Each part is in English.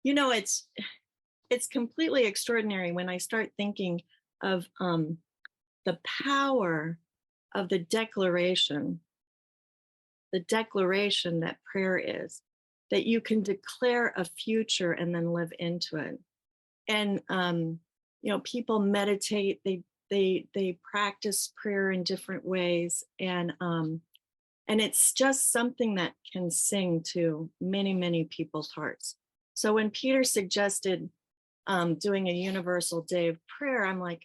it's completely extraordinary when I start thinking of the power of the declaration that prayer is, that you can declare a future and then live into it. And people meditate, they practice prayer in different ways, and it's just something that can sing to many, many people's hearts. So when Peter suggested doing a universal day of prayer, I'm like,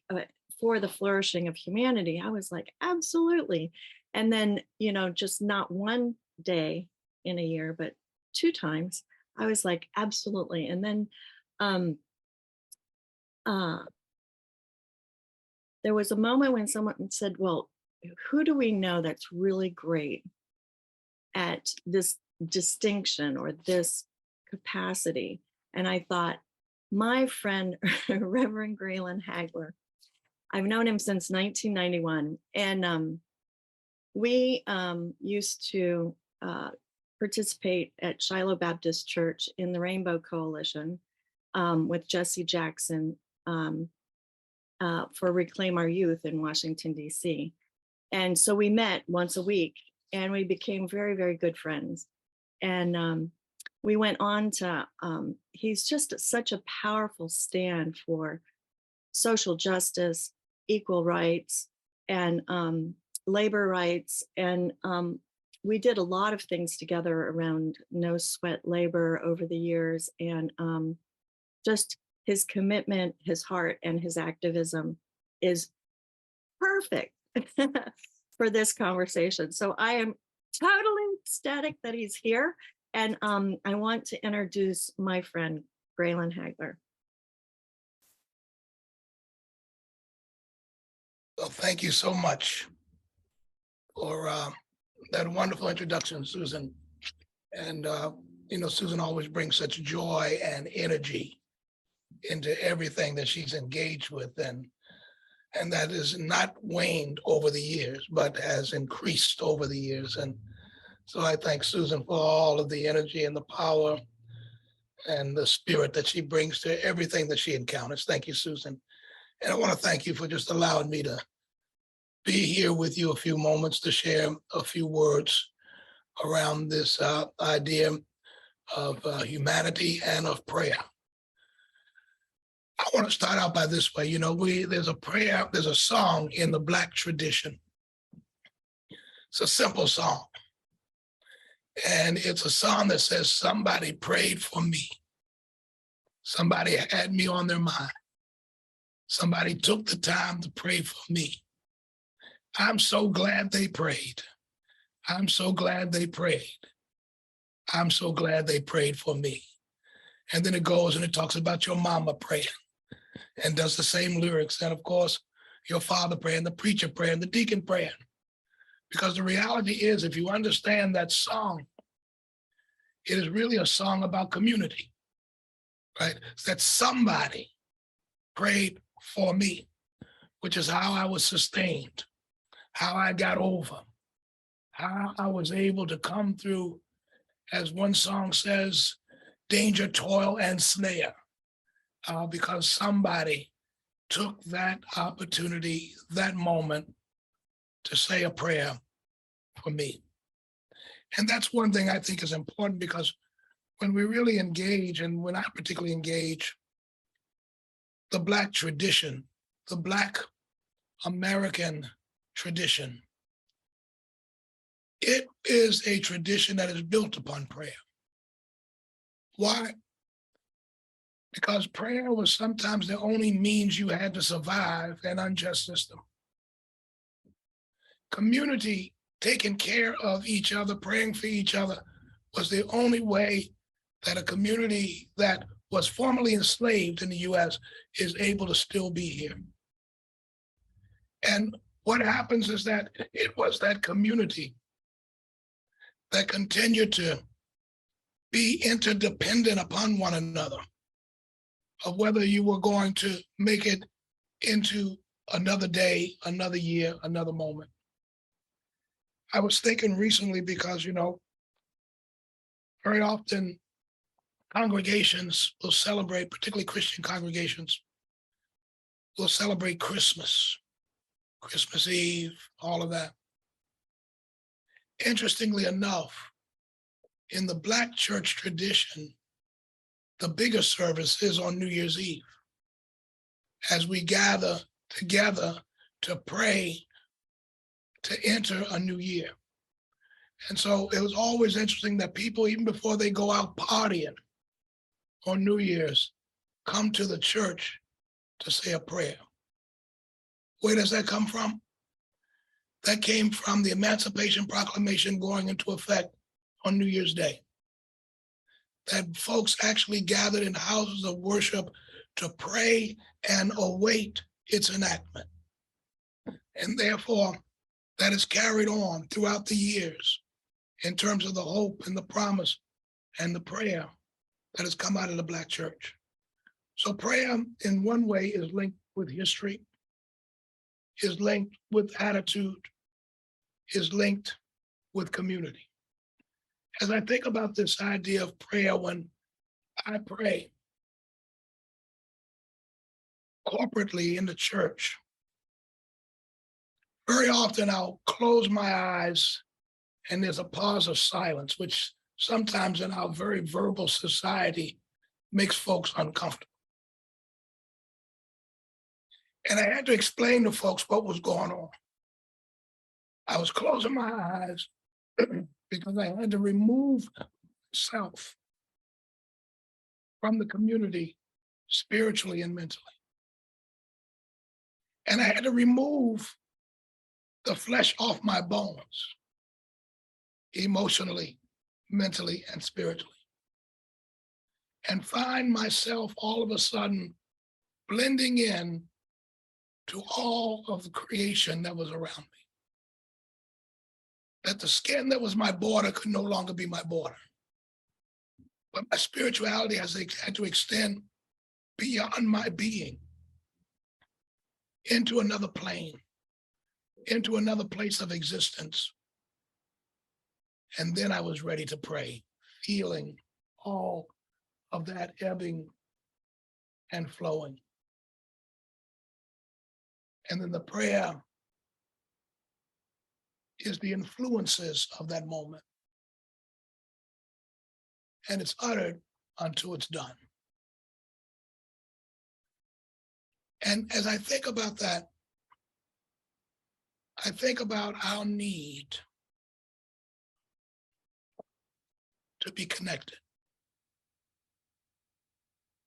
for the flourishing of humanity, I was like, absolutely. And then, just not one day in a year, but 2 times, I was like, absolutely. And then there was a moment when someone said, well, who do we know that's really great at this distinction or this capacity? And I thought, my friend, Reverend Graylan Hagler, I've known him since 1991. And we used to participate at Shiloh Baptist Church in the Rainbow Coalition with Jesse Jackson for Reclaim Our Youth in Washington, D.C. And so we met once a week and we became very, very good friends. And we went on to, he's just such a powerful stand for social justice, equal rights, and labor rights. And we did a lot of things together around no sweat labor over the years. And just his commitment, his heart, and his activism is perfect for this conversation. So I am totally ecstatic that he's here. And I want to introduce my friend, Graylan Hagler. Well, thank you so much for that wonderful introduction, Susan. And, Susan always brings such joy and energy into everything that she's engaged with. And that is not waned over the years, but has increased over the years. And so I thank Susan for all of the energy and the power and the spirit that she brings to everything that she encounters. Thank you, Susan. And I want to thank you for just allowing me to be here with you a few moments to share a few words around this idea of humanity and of prayer. I want to start out by this way. There's a song in the Black tradition. It's a simple song. And it's a song that says, somebody prayed for me. Somebody had me on their mind. Somebody took the time to pray for me. I'm so glad they prayed. I'm so glad they prayed. I'm so glad they prayed for me. And then it goes and it talks about your mama praying and does the same lyrics. And of course, your father praying, the preacher praying, the deacon praying. Because the reality is, if you understand that song, it is really a song about community, right? It's that somebody prayed for me, which is how I was sustained, how I got over, how I was able to come through, as one song says, danger, toil, and snare, because somebody took that opportunity, that moment, to say a prayer for me. And that's one thing I think is important, because when we really engage, and when I particularly engage, the Black tradition, the Black American tradition, it is a tradition that is built upon prayer. Why? Because prayer was sometimes the only means you had to survive an unjust system. Community, taking care of each other, praying for each other, was the only way that a community that was formerly enslaved in the US is able to still be here. And what happens is that it was that community that continued to be interdependent upon one another, of whether you were going to make it into another day, another year, another moment. I was thinking recently, because, very often congregations will celebrate, particularly Christian congregations, will celebrate Christmas, Christmas Eve, all of that. Interestingly enough, in the Black church tradition, the biggest service is on New Year's Eve, as we gather together to pray to enter a new year. And so it was always interesting that people, even before they go out partying on New Year's, come to the church to say a prayer. Where does that come from? That came from the Emancipation Proclamation going into effect on New Year's Day. That folks actually gathered in houses of worship to pray and await its enactment. And therefore, that is carried on throughout the years in terms of the hope and the promise and the prayer that has come out of the Black church. So prayer in one way is linked with history, is linked with attitude, is linked with community. As I think about this idea of prayer, when I pray corporately in the church, very often I'll close my eyes and there's a pause of silence, which sometimes in our very verbal society makes folks uncomfortable. And I had to explain to folks what was going on. I was closing my eyes because I had to remove myself from the community spiritually and mentally. And I had to remove the flesh off my bones, emotionally, mentally, and spiritually, and find myself all of a sudden blending in to all of the creation that was around me. That the skin that was my border could no longer be my border. But my spirituality has had to extend beyond my being into another plane, into another place of existence. And then I was ready to pray, feeling all of that ebbing and flowing. And then the prayer is the influences of that moment. And it's uttered until it's done. And as I think about that, I think about our need to be connected.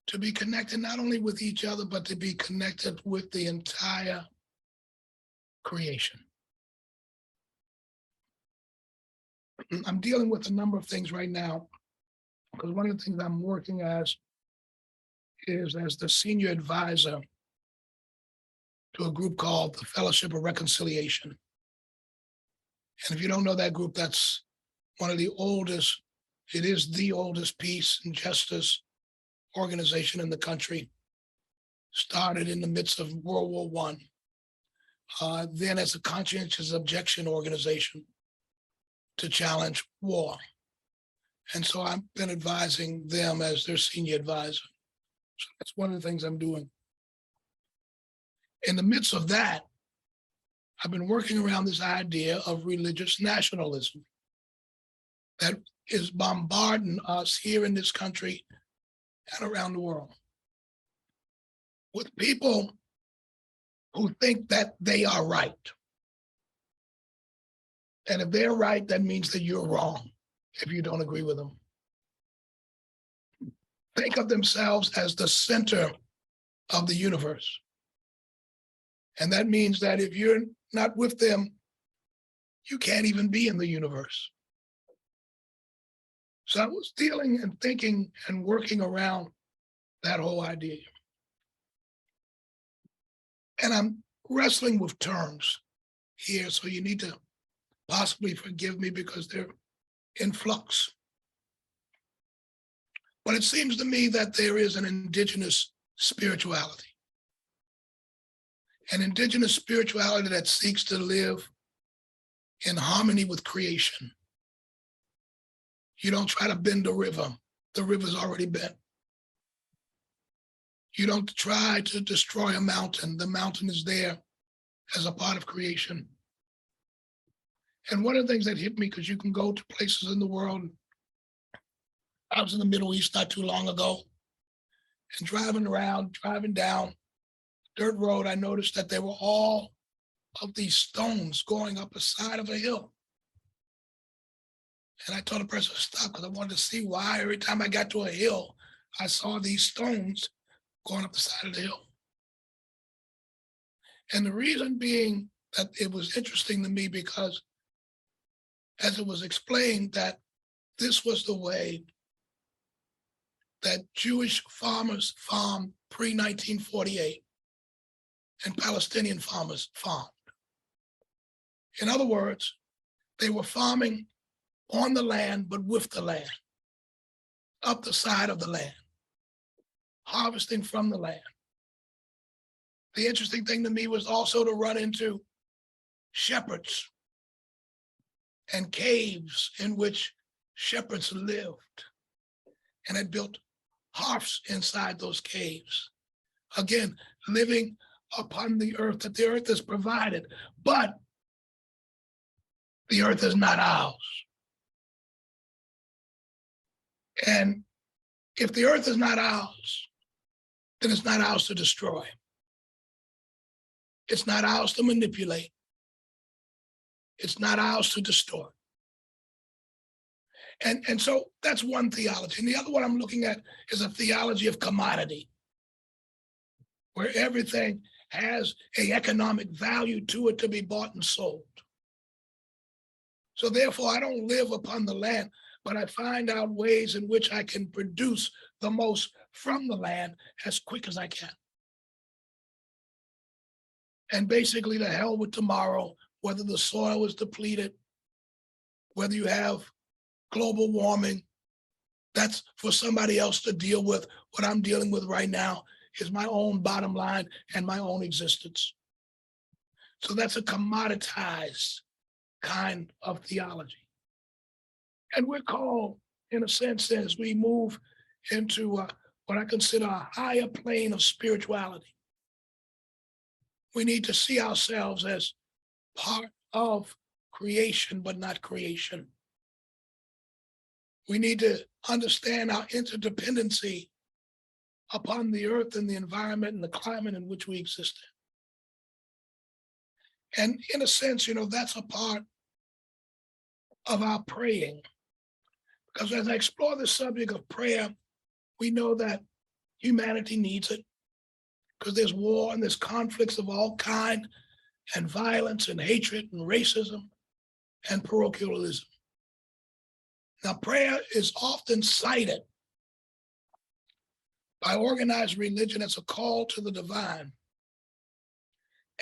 To be connected not only with each other, but to be connected with the entire creation. I'm dealing with a number of things right now, because one of the things I'm working as is as the senior advisor to a group called the Fellowship of Reconciliation. And if you don't know that group, that's one of the oldest, it is the oldest peace and justice organization in the country. Started in the midst of World War I, then as a conscientious objection organization to challenge war. And so I've been advising them as their senior advisor. So that's one of the things I'm doing. In the midst of that, I've been working around this idea of religious nationalism that is bombarding us here in this country and around the world with people who think that they are right. And if they're right, that means that you're wrong if you don't agree with them. Think of themselves as the center of the universe. And that means that if you're not with them, you can't even be in the universe. So I was dealing and thinking and working around that whole idea. And I'm wrestling with terms here, so you need to possibly forgive me because they're in flux. But it seems to me that there is an indigenous spirituality. An indigenous spirituality that seeks to live in harmony with creation. You don't try to bend a river the river's already bent. You don't try to destroy a mountain. The mountain is there as a part of creation. And one of the things that hit me, because you can go to places in the world. I was in the Middle East not too long ago, and driving down dirt road, I noticed that there were all of these stones going up the side of a hill. And I told the person to stop because I wanted to see why every time I got to a hill, I saw these stones going up the side of the hill. And the reason being that it was interesting to me because as it was explained that this was the way that Jewish farmers farmed pre-1948 and Palestinian farmers farmed. In other words, they were farming on the land, but with the land, up the side of the land, harvesting from the land. The interesting thing to me was also to run into shepherds and caves in which shepherds lived and had built hearths inside those caves. Again, living upon the earth that the earth has provided, but the earth is not ours. And if the earth is not ours, then it's not ours to destroy. It's not ours to manipulate. It's not ours to distort. And so that's one theology. And the other one I'm looking at is a theology of commodity, where everything has an economic value to it to be bought and sold. So therefore, I don't live upon the land, but I find out ways in which I can produce the most from the land as quick as I can. And basically, to hell with tomorrow, whether the soil is depleted, whether you have global warming, that's for somebody else to deal with. What I'm dealing with right now is my own bottom line and my own existence. So that's a commoditized kind of theology. And we're called, in a sense, as we move into what I consider a higher plane of spirituality. We need to see ourselves as part of creation, but not creation. We need to understand our interdependency upon the earth and the environment and the climate in which we exist in. And in a sense, that's a part of our praying. Because as I explore the subject of prayer, we know that humanity needs it. Because there's war and there's conflicts of all kind, and violence and hatred and racism and parochialism. Now, prayer is often cited by organized religion as a call to the divine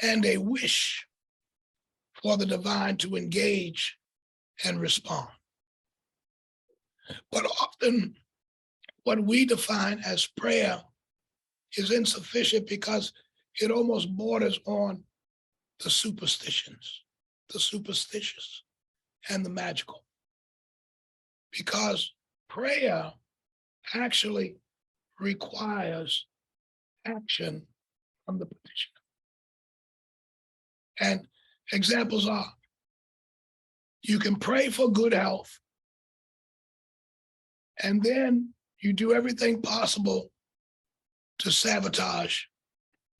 and a wish for the divine to engage and respond. But often what we define as prayer is insufficient because it almost borders on the superstitions, the superstitious, and the magical. Because prayer actually requires action from the petitioner. And examples are, you can pray for good health, and then you do everything possible to sabotage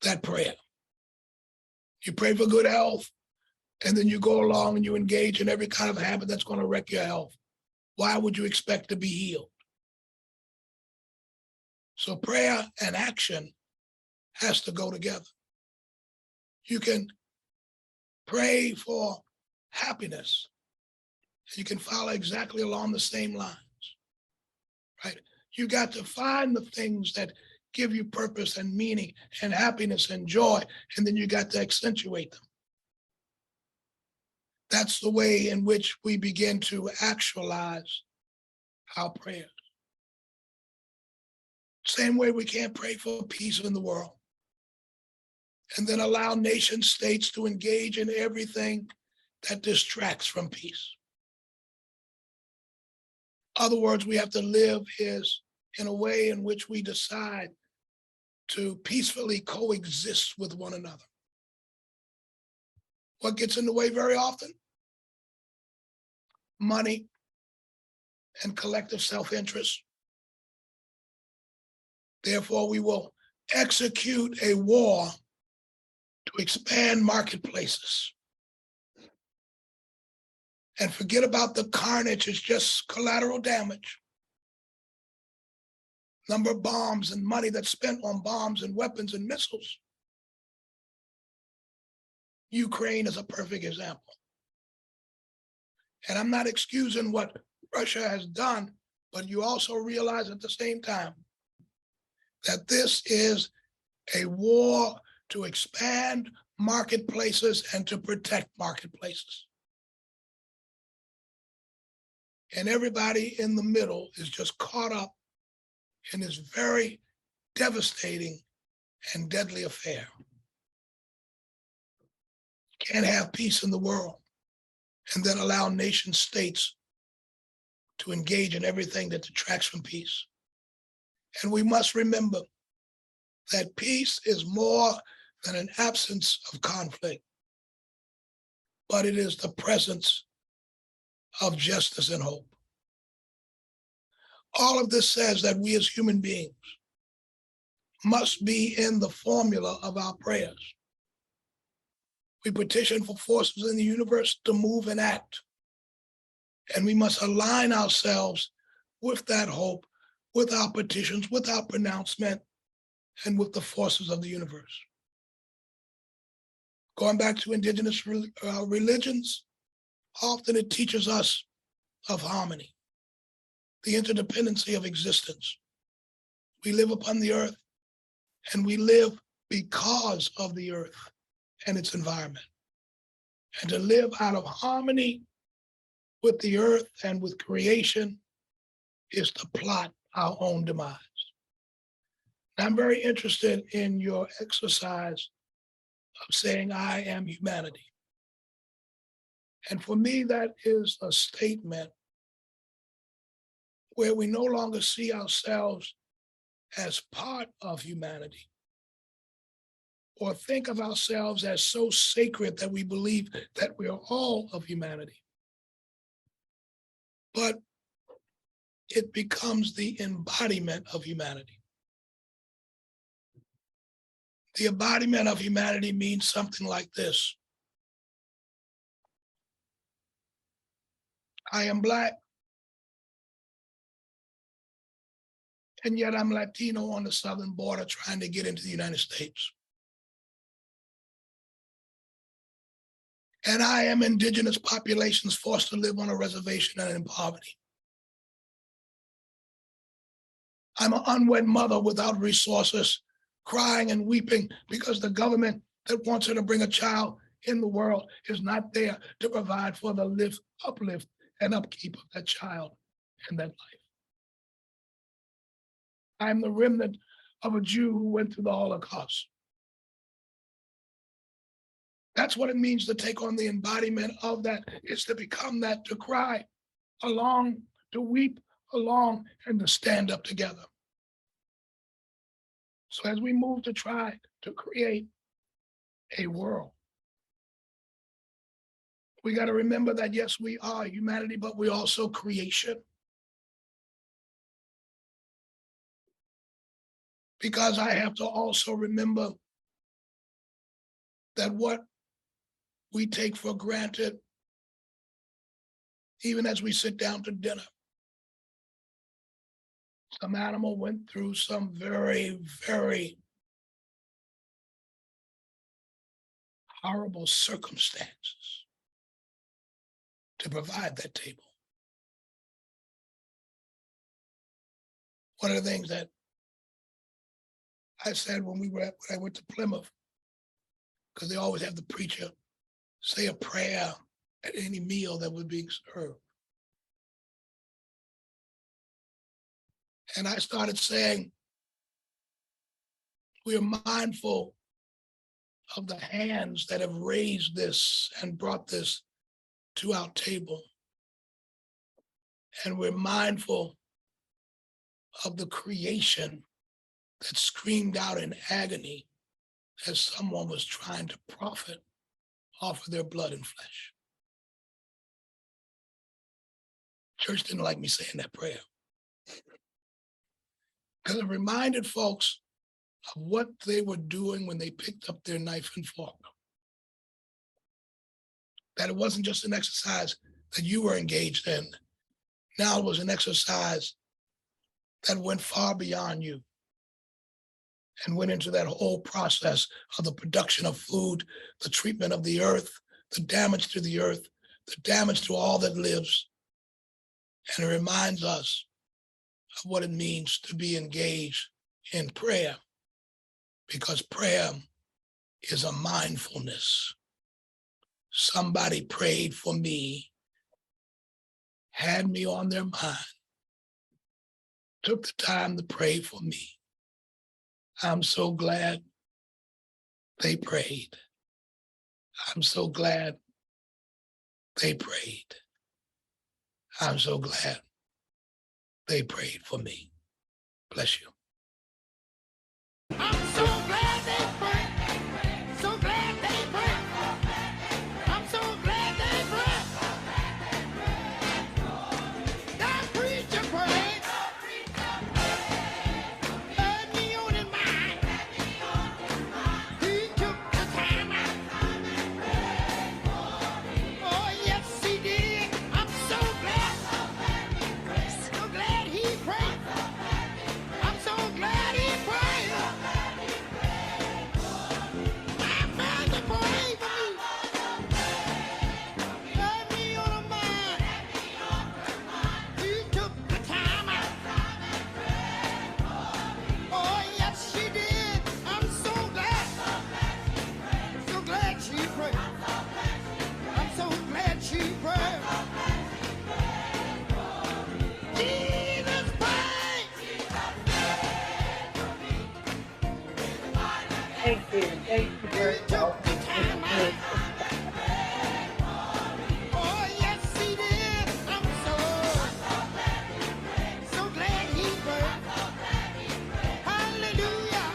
that prayer. You pray for good health, and then you go along and you engage in every kind of habit that's going to wreck your health. Why would you expect to be healed? So prayer and action has to go together. You can pray for happiness. You can follow exactly along the same lines, right? You got to find the things that give you purpose and meaning and happiness and joy, and then you got to accentuate them. That's the way in which we begin to actualize our prayers. Same way we can't pray for peace in the world and then allow nation states to engage in everything that distracts from peace. Other words, we have to live in a way in which we decide to peacefully coexist with one another. What gets in the way very often? Money and collective self-interest. Therefore, we will execute a war to expand marketplaces and forget about the carnage. It's just collateral damage. Number of bombs and money that's spent on bombs and weapons and missiles. Ukraine is a perfect example. And I'm not excusing what Russia has done, but you also realize at the same time that this is a war to expand marketplaces and to protect marketplaces. And everybody in the middle is just caught up in this very devastating and deadly affair. Can't have peace in the world and then allow nation states to engage in everything that detracts from peace. And we must remember that peace is more than an absence of conflict, but it is the presence of justice and hope. All of this says that we as human beings must be in the formula of our prayers. We petition for forces in the universe to move and act. And we must align ourselves with that hope, with our petitions, with our pronouncement, and with the forces of the universe. Going back to indigenous religions, often it teaches us of harmony, the interdependency of existence. We live upon the earth, and we live because of the earth and its environment. And to live out of harmony with the earth and with creation is to plot our own demise. I'm very interested in your exercise of saying, I am humanity. And for me, that is a statement where we no longer see ourselves as part of humanity, or think of ourselves as so sacred that we believe that we are all of humanity. But it becomes the embodiment of humanity. The embodiment of humanity means something like this. I am Black, and yet I'm Latino on the southern border trying to get into the United States. And I am indigenous populations forced to live on a reservation and in poverty. I'm an unwed mother without resources, crying and weeping because the government that wants her to bring a child in the world is not there to provide for the uplift and upkeep of that child and that life. I'm the remnant of a Jew who went through the Holocaust. That's what it means to take on the embodiment of that. It's to become that, to cry along, to weep along, and to stand up together. So as we move to try to create a world, we got to remember that, yes, we are humanity, but we're also creation. Because I have to also remember that what we take for granted, even as we sit down to dinner, some animal went through some very, very horrible circumstances to provide that table. One of the things that I said when I went to Plymouth, because they always have the preacher say a prayer at any meal that was being served. And I started saying, we are mindful of the hands that have raised this and brought this to our table. And we're mindful of the creation that screamed out in agony as someone was trying to profit off of their blood and flesh. Church didn't like me saying that prayer because it reminded folks of what they were doing when they picked up their knife and fork. That it wasn't just an exercise that you were engaged in. Now it was an exercise that went far beyond you and went into that whole process of the production of food, the treatment of the earth, the damage to the earth, the damage to all that lives. And it reminds us of what it means to be engaged in prayer, because prayer is a mindfulness. Somebody prayed for me, had me on their mind, took the time to pray for me. I'm so glad they prayed. I'm so glad they prayed. I'm so glad they prayed for me. Bless you. I'm so glad they prayed. So glad they prayed. I'm so glad they prayed. That preacher prayed. Had me on his mind. He took the time out. Oh, yes, he did. I'm so glad. So glad he prayed. I'm so glad he prayed. My mother prayed for me. Had me on her mind. He took the time out. Oh, yes, she did. I'm so glad. So glad she prayed. I'm so glad she prayed. Jesus prayed. Thank you. Thank you He very took much. the time out. Oh, yes, he did. I'm so glad he prayed. Hallelujah.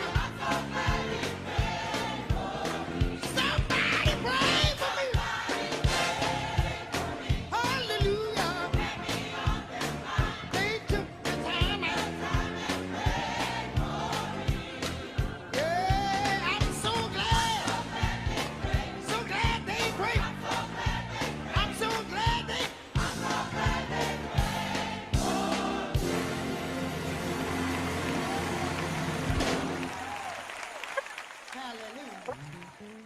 Somebody pray for me. Hallelujah. They took the time out. Yeah, I'm so glad. So glad they prayed. I'm so glad they. Hallelujah.